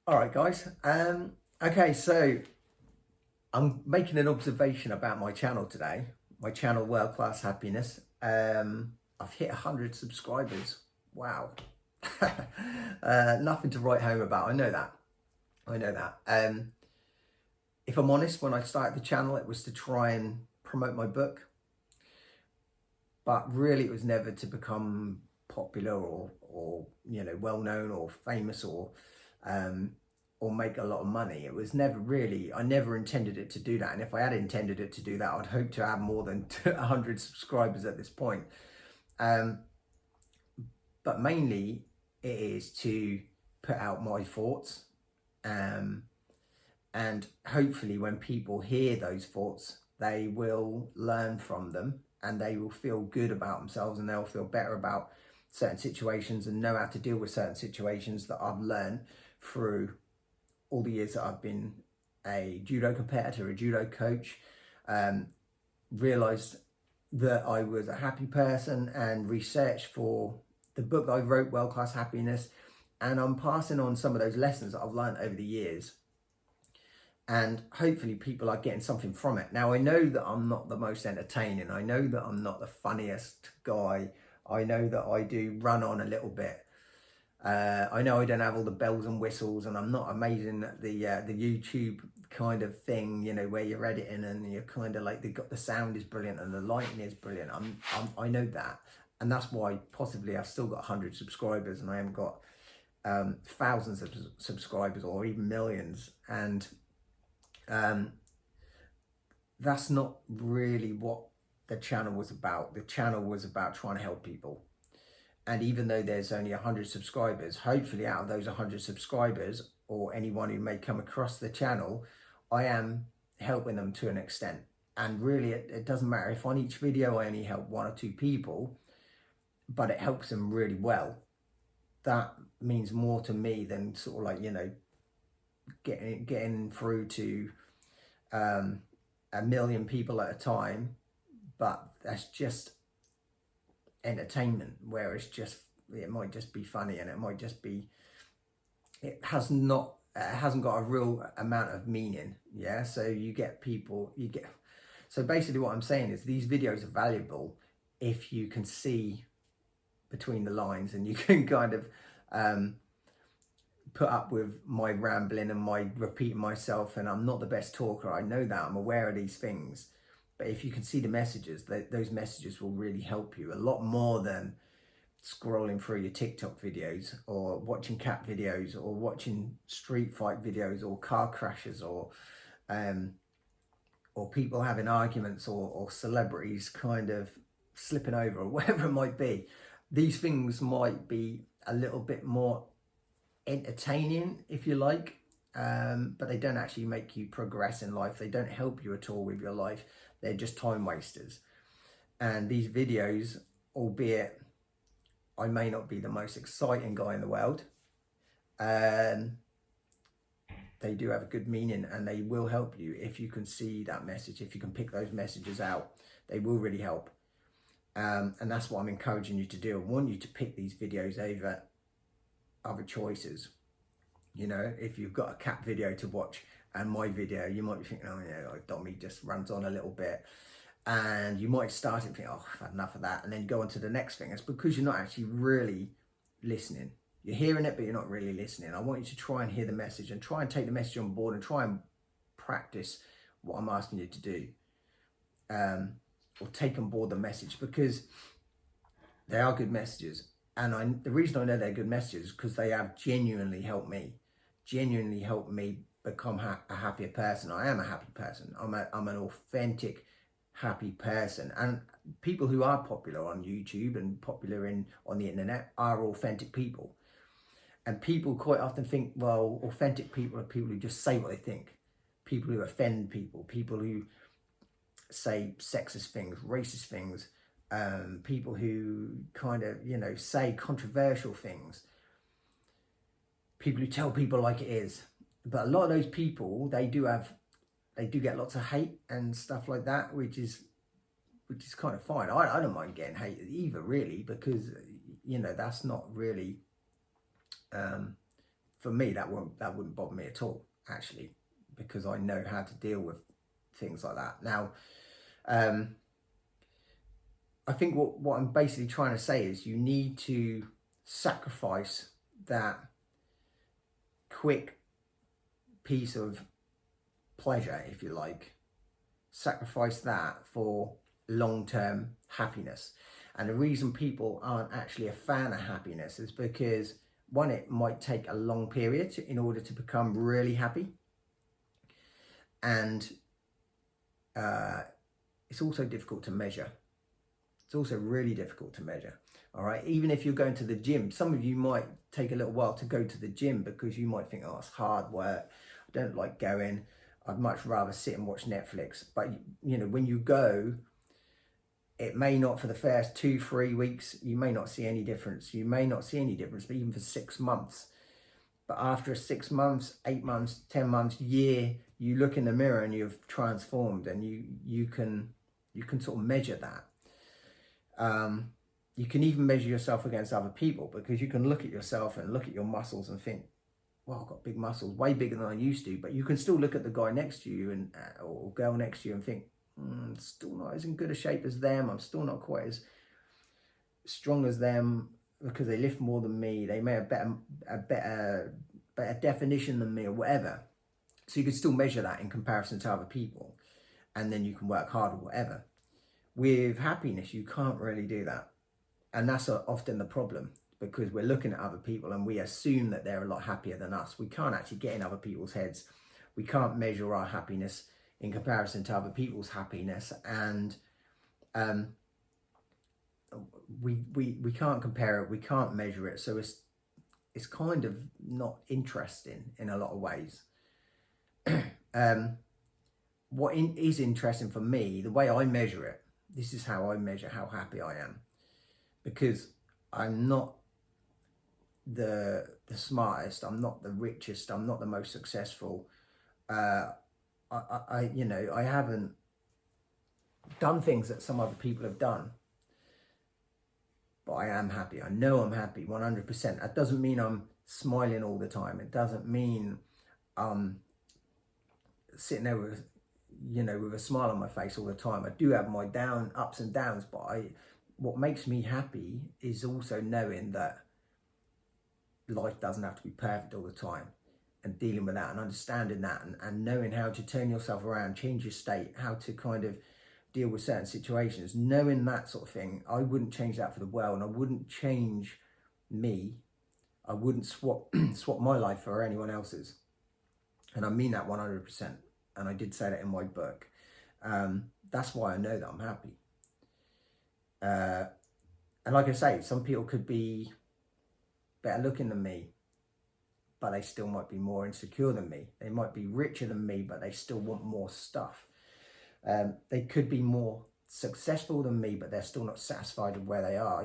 All right, guys. Okay, so I'm making an observation about my channel today. My channel, World Class Happiness. I've hit 100 subscribers. Wow. Nothing to write home about. I know that. I know that. If I'm honest, when I started the channel, it was to try and promote my book, but really, it was never to become popular or well known or famous um, or make a lot of money. It was never really, I never intended it to do that. And if I had intended it to do that, I'd hope to have more than 100 subscribers at this point. Um, but mainly it is to put out my thoughts. Um, and hopefully when people hear those thoughts, they will learn from them and they will feel good about themselves and they'll feel better about certain situations and know how to deal with certain situations that I've learned through all the years that I've been a judo competitor, a judo coach. Realized that I was a happy person and researched for the book that I wrote, World Class Happiness, and I'm passing on some of those lessons that I've learned over the years, and hopefully people are getting something from it. Now, I know that I'm not the most entertaining. I know that I'm not the funniest guy. I know that I do run on a little bit. I know I don't have all the bells and whistles, and I'm not amazing at the YouTube kind of thing, where you're editing and you're kind of like the sound is brilliant and the lighting is brilliant. I know that, and that's why possibly I've still got 100 subscribers and I haven't got thousands of subscribers or even millions. And that's not really what the channel was about. The channel was about trying to help people. And even though there's only 100 subscribers, hopefully out of those 100 subscribers or anyone who may come across the channel, I am helping them to an extent. And really, it doesn't matter if on each video I only help one or two people, but it helps them really well. That means more to me than sort of like, getting through to a million people at a time. But that's just entertainment, where it might just be funny and it might just be, it hasn't got a real amount of meaning. So so basically what I'm saying is these videos are valuable if you can see between the lines and you can kind of put up with my rambling and my repeating myself. And I'm not the best talker, I know that, I'm aware of these things. But if you can see the messages, those messages will really help you a lot more than scrolling through your TikTok videos or watching cat videos or watching street fight videos or car crashes or people having arguments or celebrities kind of slipping over or whatever it might be. These things might be a little bit more entertaining, if you like, but they don't actually make you progress in life. They don't help you at all with your life. They're just time wasters. And these videos, albeit I may not be the most exciting guy in the world, they do have a good meaning and they will help you if you can see that message, if you can pick those messages out. They will really help. And that's what I'm encouraging you to do. I want you to pick these videos over other choices. If you've got a cat video to watch and my video, you might be thinking, oh yeah, like Dommy just runs on a little bit, and you might start and think, oh, I've had enough of that, and then you go on to the next thing. It's because you're not actually really listening. You're hearing it, but you're not really listening. I want you to try and hear the message and try and take the message on board and try and practice what I'm asking you to do, or take on board the message, because they are good messages. And the reason I know they're good messages is because they have genuinely helped me become a happier person. I am a happy person. I'm an authentic, happy person. And people who are popular on YouTube and popular on the internet are authentic people. And people quite often think, well, authentic people are people who just say what they think, people who offend people, people who say sexist things, racist things, people who kind of, say controversial things, people who tell people like it is. But a lot of those people, they do get lots of hate and stuff like that, which is kind of fine. I don't mind getting hated either, really, because that's not really for me, that wouldn't bother me at all, actually, because I know how to deal with things like that. Now, I think what I'm basically trying to say is you need to sacrifice that quick piece of pleasure, if you like, sacrifice that for long-term happiness. And the reason people aren't actually a fan of happiness is because, one, it might take a long period in order to become really happy. And it's also difficult to measure. It's also really difficult to measure. All right. Even if you're going to the gym, some of you might take a little while to go to the gym because you might think, oh, it's hard work. I don't like going. I'd much rather sit and watch Netflix. But, you know, when you go, it may not, for the first 2-3 weeks, you may not see any difference. You may not see any difference, but even for 6 months. But after 6 months, 8 months, 10 months, year, you look in the mirror and you've transformed, and you can sort of measure that. You can even measure yourself against other people, because you can look at yourself and look at your muscles and think, well, I've got big muscles, way bigger than I used to. But you can still look at the guy next to you and or girl next to you and think, still not as in good a shape as them. I'm still not quite as strong as them because they lift more than me. They may have a better definition than me, or whatever. So you can still measure that in comparison to other people, and then you can work hard or whatever. With happiness, you can't really do that. And that's often the problem, because we're looking at other people and we assume that they're a lot happier than us. We can't actually get in other people's heads. We can't measure our happiness in comparison to other people's happiness. And we can't compare it. We can't measure it. So it's kind of not interesting in a lot of ways. What is interesting for me, the way I measure it, this is how I measure how happy I am. Because I'm not the smartest, I'm not the richest, I'm not the most successful. I haven't done things that some other people have done. But I am happy. I know I'm happy 100%. That doesn't mean I'm smiling all the time. It doesn't mean sitting there with, with a smile on my face all the time. I do have my ups and downs, but what makes me happy is also knowing that life doesn't have to be perfect all the time, and dealing with that and understanding that, and knowing how to turn yourself around, change your state, how to kind of deal with certain situations, knowing that sort of thing. I wouldn't change that for the world, and I wouldn't change me. I wouldn't swap my life for anyone else's. And I mean that 100%. And I did say that in my book. That's why I know that I'm happy. And like I say, some people could be better looking than me, but they still might be more insecure than me. They might be richer than me, but they still want more stuff. They could be more successful than me, but they're still not satisfied with where they are.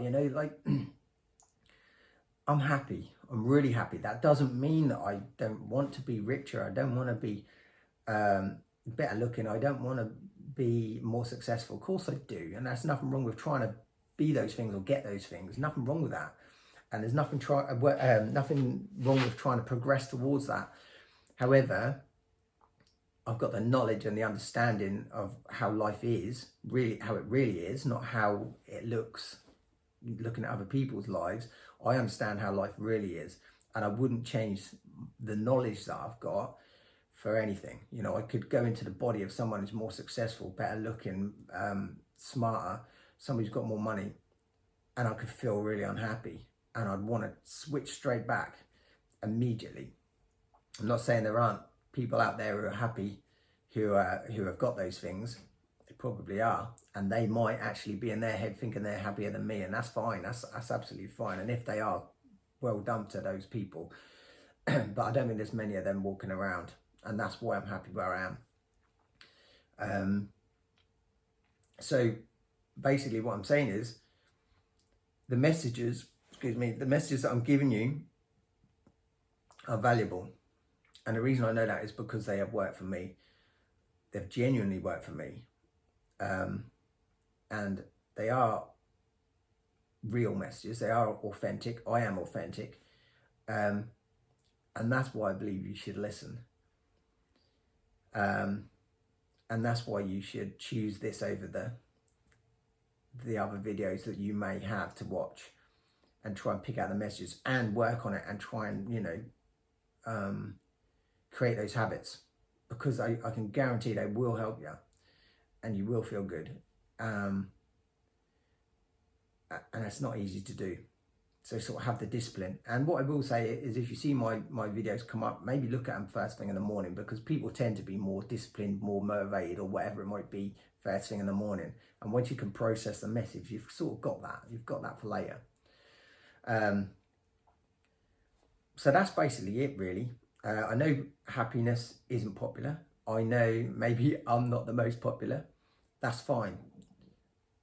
I'm happy. I'm really happy. That doesn't mean that I don't want to be richer. I don't want to be better looking. I don't want to be more successful. Of course I do. And there's nothing wrong with trying to be those things or get those things. Nothing wrong with that. And there's nothing wrong with trying to progress towards that. However, I've got the knowledge and the understanding of how life is, really how it really is, not how it looks looking at other people's lives. I understand how life really is, and I wouldn't change the knowledge that I've got for anything. I could go into the body of someone who's more successful, better looking, smarter, somebody who's got more money, and I could feel really unhappy, and I'd want to switch straight back immediately. I'm not saying there aren't people out there who are happy, who have got those things. They probably are, and they might actually be in their head thinking they're happier than me, and that's fine. That's absolutely fine. And if they are, well done to those people. But I don't think there's many of them walking around, and that's why I'm happy where I am. So basically what I'm saying is the messages that I'm giving you are valuable. And the reason I know that is because they have worked for me. They've genuinely worked for me. And they are real messages. They are authentic. I am authentic. And And that's why I believe you should listen. And that's why you should choose this over the other videos that you may have to watch, and try and pick out the messages and work on it and try and, you know, create those habits, because I can guarantee they will help you and you will feel good. And it's not easy to do. So sort of have the discipline. And what I will say is, if you see my videos come up, maybe look at them first thing in the morning, because people tend to be more disciplined, more motivated, or whatever it might be first thing in the morning. And once you can process the message, you've sort of got that. You've got that for later. So that's basically it, really. I know happiness isn't popular. I know maybe I'm not the most popular. That's fine.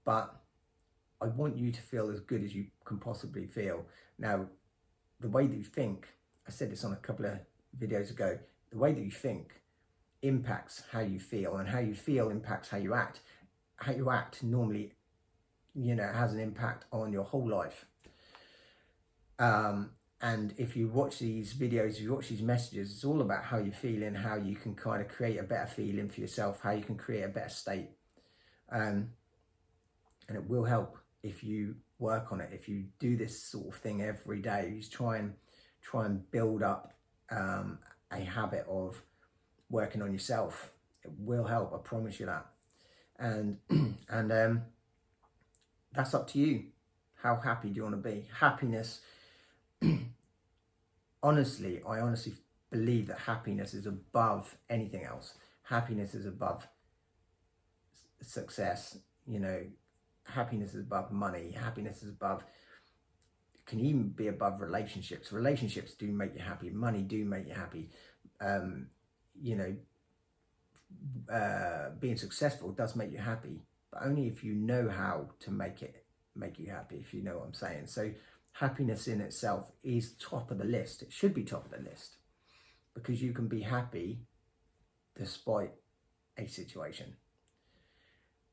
But I want you to feel as good as you can possibly feel. Now, the way that you think, I said this on a couple of videos ago, the way that you think impacts how you feel, and how you feel impacts how you act. How you act normally, you know, has an impact on your whole life. And if you watch these videos, if you watch these messages, it's all about how you're feeling, how you can kind of create a better feeling for yourself, how you can create a better state. And it will help if you work on it. If you do this sort of thing every day, you just try and build up a habit of working on yourself. It will help, I promise you that. And that's up to you. How happy do you want to be? Happiness, honestly, I honestly believe that happiness is above anything else. Happiness is above success, you know. Happiness is above money. Happiness is above, can even be above relationships. Relationships do make you happy. Money do make you happy. You know, being successful does make you happy, but only if you know how to make you happy, if you know what I'm saying. So happiness in itself is top of the list. It should be top of the list, because you can be happy despite a situation.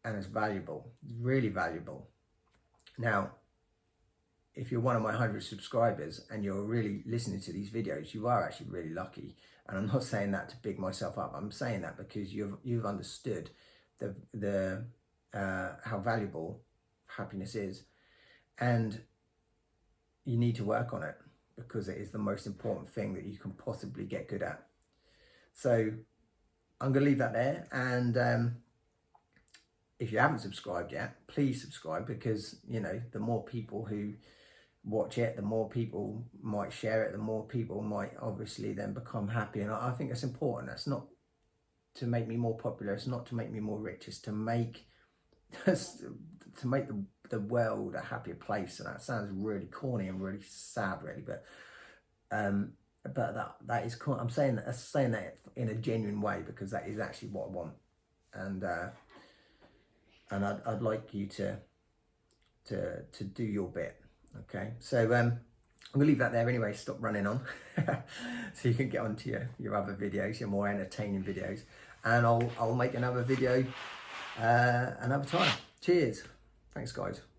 And it's valuable, really valuable. Now, if you're one of my 100 subscribers and you're really listening to these videos, you are actually really lucky. And I'm not saying that to big myself up. I'm saying that because you've understood the how valuable happiness is, and you need to work on it, because it is the most important thing that you can possibly get good at. So I'm going to leave that there. And if you haven't subscribed yet, please subscribe, because, you know, the more people who watch it, the more people might share it, the more people might obviously then become happy. And I think that's important. That's not to make me more popular. It's not to make me more rich. It's to make the world a happier place. And that sounds really corny and really sad, really, but that is cool. I'm saying that in a genuine way, because that is actually what I want. And I'd like you to do your bit. Okay, so I'm gonna leave that there anyway. Stop running on, so you can get on to your other videos, your more entertaining videos, and I'll make another video another time. Cheers, thanks guys.